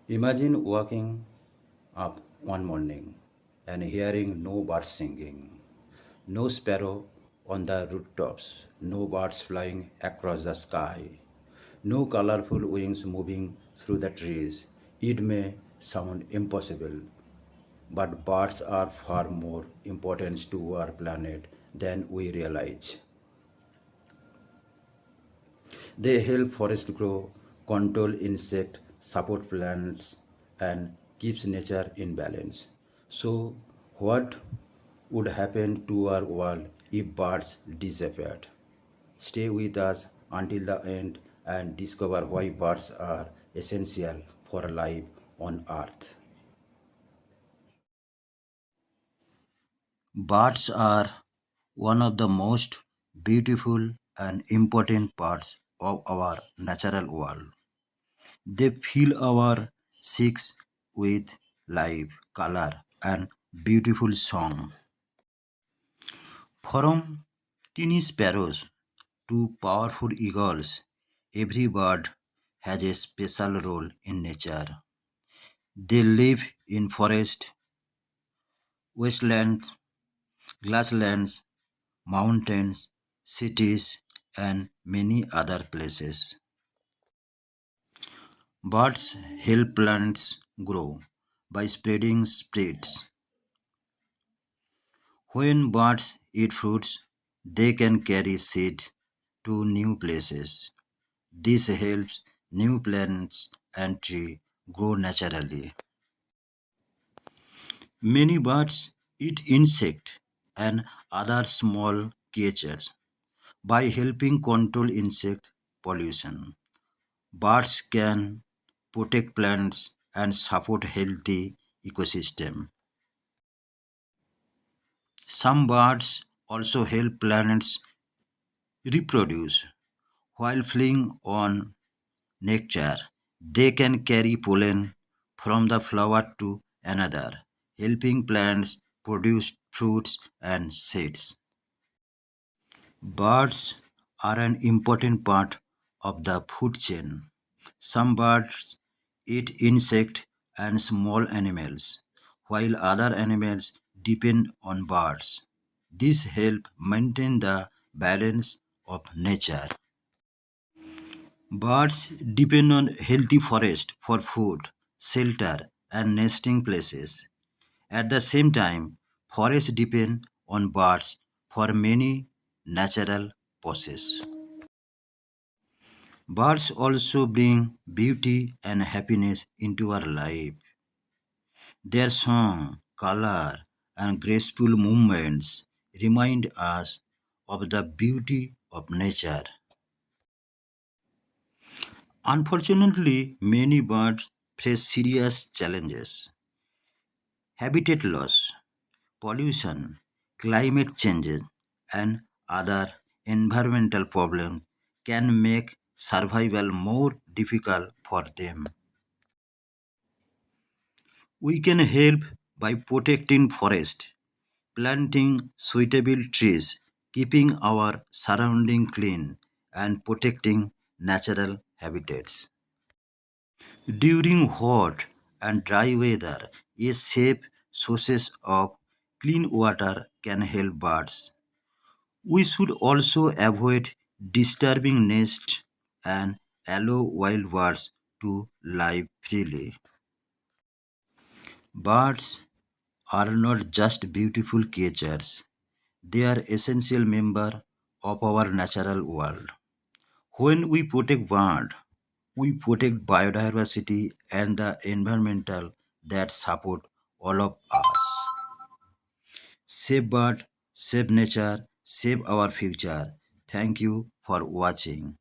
Imagine waking up one morning and hearing no birds singing, no sparrow on the rooftops, no birds flying across the sky, no colorful wings moving through the trees. It may sound impossible, but birds are far more important to our planet than we realize. They help forests grow, control insects, support plants, and keeps nature in balance. So, what would happen to our world if birds disappeared? Stay with us until the end and discover why birds are essential for life on Earth. Birds are one of the most beautiful and important parts of our natural world. They fill our six with life, color, and beautiful song. From teeny sparrows to powerful eagles, every bird has a special role in nature. They live in forests, wastelands, grasslands, mountains, cities, and many other places. Birds help plants grow by spreading seeds. When birds eat fruits, they can carry seeds to new places. This helps new plants and trees grow naturally. Many birds eat insects and other small creatures. By helping control insect pollution, birds can protect plants and support healthy ecosystem. Some birds also help plants reproduce. While flying on nectar, they can carry pollen from the flower to another, helping plants produce fruits and seeds. Birds are an important part of the food chain. Some birds eat insects and small animals, while other animals depend on birds. This helps maintain the balance of nature. Birds depend on healthy forest for food, shelter, and nesting places. At the same time, forests depend on birds for many natural purposes. Birds also bring beauty and happiness into our life. Their song, color, and graceful movements remind us of the beauty of nature. Unfortunately, many birds face serious challenges. Habitat loss, pollution, climate changes, and other environmental problems can make survival more difficult for them. We can help by protecting forest, planting suitable trees, keeping our surrounding clean, and protecting natural habitats. During hot and dry weather, a safe sources of clean water can help birds. We should also avoid disturbing nests and allow wild birds to live freely. Birds are not just beautiful creatures, they are essential member of our natural world. When we protect birds, we protect biodiversity and the environmental that support all of us. Save bird, save nature, save our future. Thank you for watching.